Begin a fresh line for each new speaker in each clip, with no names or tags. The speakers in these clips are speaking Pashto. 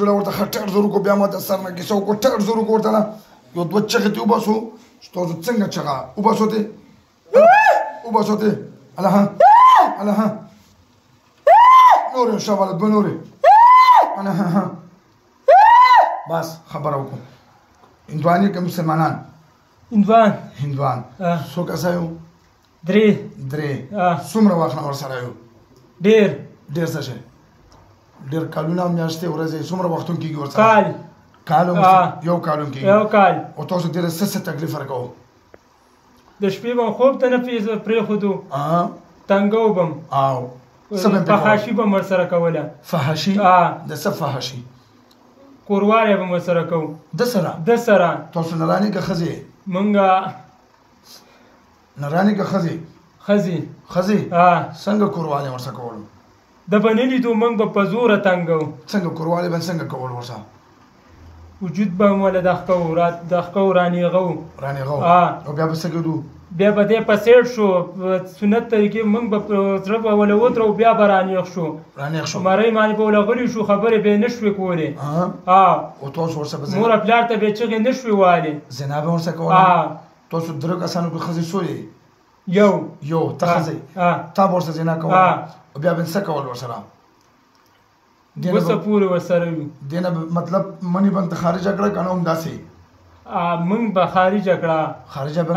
زړه ورته ښه ټیټ زور وکړو بیا ما د سر نه کیسه وکړو ټیټ زور وکړو ورته نه یو دوه چغې ترې وباسو چې تاسو څنګه چغه وباسو ترې وباسو ترې الله الله نورې شابه دوه نورې الله بس خبره وکړو هندوان یې که مسلمانان هندوان څو کسه یو درې څومره وخت نه ورسره یو ډېر څه شی ډېر کالونه میاشتې ورځې څومره وختونه کېږي ورسره کال یو کال هم کېږي او تاسو ډېره څه تکلیف ورکوو
د شپې به خوب ته نه پرېښودو تنګو بم فحاشي به م ورسره کوله
فحاشي د څه فحاشي
کوروالی به م ورسره کوو
ده سره تاسو نرانې که ښځې
مونږ
نرانې که ښځې ښځې څنګه کوروالی ورسره کولو
د به نه لیدو موږ به په زوره تنګو
څنګه کوروالی به څنګه کول ورسره
وجود به م وله دغ کوو رانیغو
او بیا به څه کېدو
بیا به دی په سیټ شو سنت طریقې موږ به زړه به وله ودرو بیا به رانیغ شو مرۍ باندې به وله غلي شو خبرې به یې نه شوې کولې
او تاسو ورسره به
مور پلار ته به یې چغې نه شوې والې
زنا به ورسره کوله تاسو درې کسانو کې ښځې څو یو ته ښځې تا به ورسره زنا کوله او بیا به څه کول ورسره
وسه پورې ورسره وي
دې نه مطلب منی به ته خارجه کړه که نه همداسې
موږ به خارجه کړه
خارجه به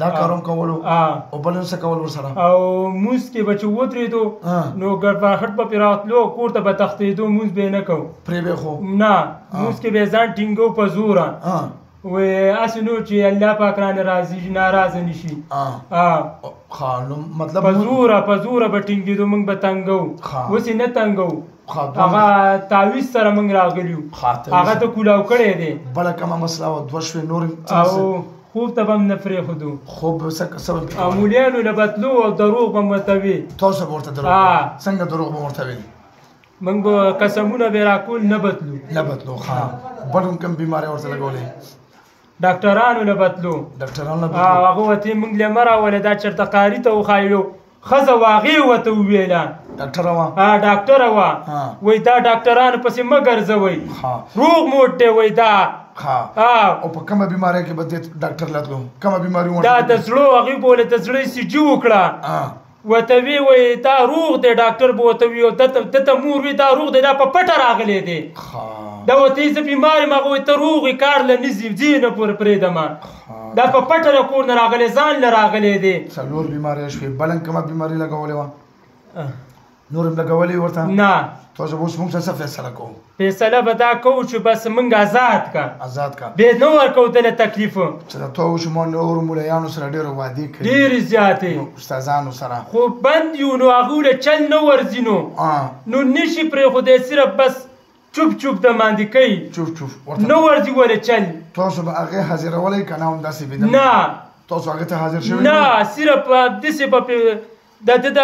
دا کار هم کولو او بل هم څه کول ورسره
او مونځ کې به چې ودرېدو نو ګډباخټ به پرې راتلو کور ته به تښتېدو مونځ به یې نه کوو
پرېبېښو
نه مونځ کې به یې ځان ټینګو په زوره وی هسې نو چې الله پاک رانه ناراضه نه شي
مطلب
په زوره به ټینګېدو موږ به تنګو اوس یې نه تنګو هغه تعویض سره موږ راغلي یو هغه ته کولاو کړی دی
بله کومه مسله وه دوه شوې نور
او خوب ته به هم نه پرېښودو
خوب به څه
او مولیانو له به تلو او دروغ به م ورته وي
تاسو به ورته دروغ څنګه دروغ به ورته وي
موږ به قسمونه به یې راکول نه بتلو
بل هم کوم بیمارۍ ورته لګولې
ډاکټرانو له بتلو هغه ورته موږ له مه راولې دا چېرته قاري ته وښایلو ښځه وه هغې ورته وویله ډاکټره وه وایي دا ډاکټرانو پسې مه ګرځوئ روغ موټ دی وایي دا
او په کومه بیمارۍ کې به دې ډاکټر لتلو کومه بیماري
دا د زړو هغې به ولې د زړه سی جي وکړه ورته وی وایي دا روغ دی ډاکټر به ورته وي او دته مور وي دا روغ دی دا په پټه راغلی دی دا ورته زه بیمار یم هغه وایي ته روغ یې کار له نه ځي ځي نه پورې پرېږدمه دا په پټه له کور نه راغلی ځان له راغلی دی
څلور بیمارۍ شوې بل هم کومه بیماري لګولې وه نور هم لګولې ورته
نه
تاسو به اوس موږ څه فیصله کوو
فیصله به دا کوو چې بس موږ آزاد کا بې نه ورکوو دله تکلیف
چې د تاسو ما نورو ملیانو سره ډېرې وعدې کړي
ډېرې زیاتې
استادانو سره
خو بند یو نو هغوی له چل نه ورځي نو نشي پرېښودی صرف بس چوپ د باندې کوي نه ورځي ولې چل
تاسو به هغې حاضرولی که نه همداسې بېدم
نه
تاسو هغې ته حاضر شوي
نه صرف داسې به د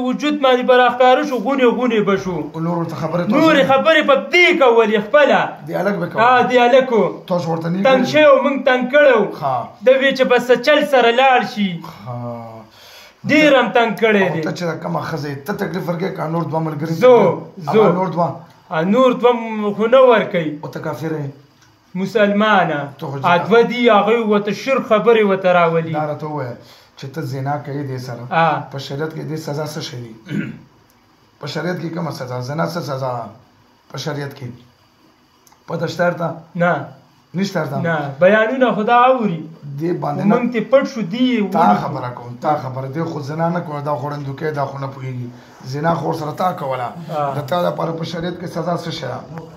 وجود باندې به راښکاره شو غونې به شو نورې خبرې به دې کولې خپله
دې هلک به
دې هلکو
تاسو ورته
تنګ شوی و موږ تنګ کړی و د وی چې بس چل سره لاړ شي ډېر هم تنګ کړی دی
ته چې د کومه ښځه ته تکلیف ورکوې که نور دوه ملګري
نور دوه خو نه ورکوي
او ته کافر یې
مسلمانه دوه دي هغوی ورته شرک خبرې ورته راولي
دا راته ووایه چې ته زنا کوې دې سره په شریعت کې دې سزا څه شی دي په شریعت کې کومه سزا زنا څه سزا په شریعت کې پته شته درته
نه
نشته درته
نه بیانونه خو دا اوري
دې باندې
موږ ترې پټ شو دي
تا خبره کوم تا خبره دې خو زنا نه کوله دا خوړندوکۍ دا خو نه پوهېږي زنا خو ورسره تا کوله د تا دپاره په شریعت کې سزا څه شی ده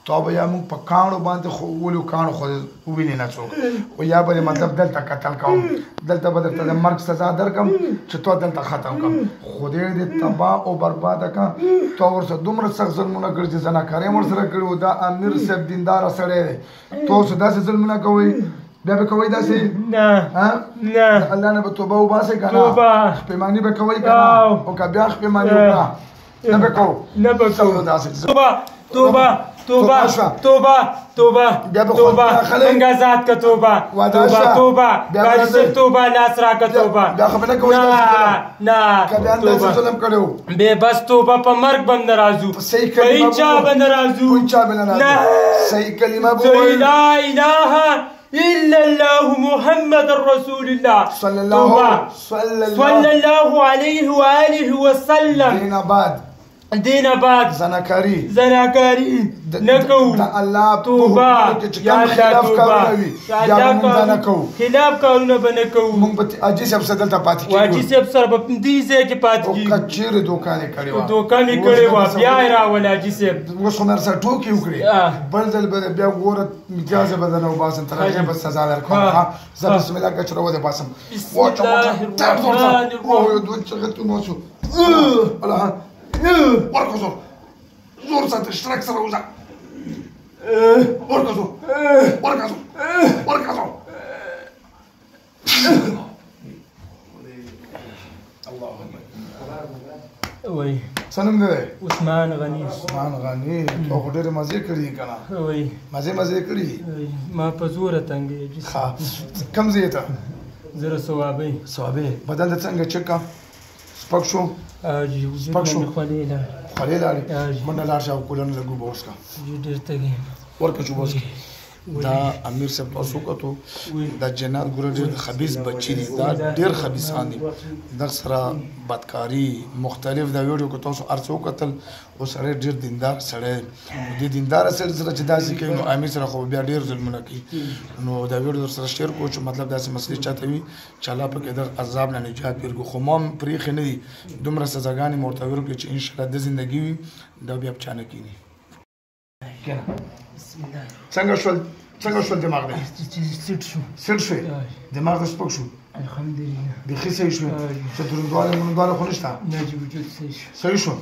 تو به یا موږ په کاڼو باندې خو ولو کاڼو خو ووینې نه څوک او یا به مطلب دلته قتل کوم دلته به درته د مرګ سزا درکړم چې تو دلته ختم کړم خو دې دې تباه او برباده کړه تو ورسره دومره سخت ظلمونه کړي چې زناکارۍ هم ورسره کړي وو دا امیر صاحب دینداره سړی دی تو اوس داسې ظلمونه کوئ بیا به کوئ داسې
نه
الله نه به توبه وباسئ که نه خپېماني به کوئ که نه او که بیا خپېماني وکړه نه به کوو
داسې توبه توبه توبه توبه توبه انجازات كتوبه توبه توبه قاعد توبه ناصرا كتوبه نا توبه بس توبه په مرګ بند راځو پینچا بند راځو نا
صحیح کلمه
بول لا اله الا الله محمد رسول الله
صلى الله
عليه واله وسلم دین آباد
زناکاری
نکو توبه یا الله توبه خلاف کارونه به نکو
مونږ به حاجي صاحب سره دلته پاتې کیږو
حاجي صاحب سره به دې ځای کې پاتې کیږو
کچېرې دوکانې کړې وه
دوکانې کړې وه بیا یې راول حاجي صاحب
اوس خو مې سره ټوکې وکړې بل ځل به بیا ګوره امتیاز به درنه وباسم تر هغې به سزا درکوم زه بسم الله کچره ودې
بسم الله
ورکه زور ساته اشتراک سره وځه ورکه زور
وای
څه نوم دی
عثمان غني
او خو ډېرې مزې کړي دي که نه
وای
مزې کړي دي
ما په زوره تنګېږي
کوم ځای ته
زه صوابۍ
بدن د څنګه چک کا سپک شو سپک شو خولې لاړې منډه لاړ شه او کولن لږ اوبه وڅښه
ډېر تږی
ورکه چې اوبه وڅښې دا امیر صاحب تاسو وکتو دا جنات ګوره ډېر خبیث بچي دي دا ډېر خبیثان دي دغه سره بدکاري مختلف دا ویډیو که تاسو هر څه وکتل او سړی ډېر دیندار سړی دې دینداره سړي سره چې داسې کوي نو امیر سره خو بیا ډېر ظلمونه کوي نو دا ویډیو در سره شیر کوو چې مطلب داسې مسلې چاته وي چې الله پکې دغه عذاب نه نجات پېرږو خو ما هم پرېښې نه دي دومره سزاګانې مې ورته ورکړې چې انشاءالله د زندګي وي دا بیا په چا نه کېني څنګه شول دماغ دی سیټ شوی دماغ دې سپک شو
الحمدلله
بیخي صحیح شوی څه دروندوالی مروندوالی خو نشته
نه جي وجود صحیح شو
صحیح شو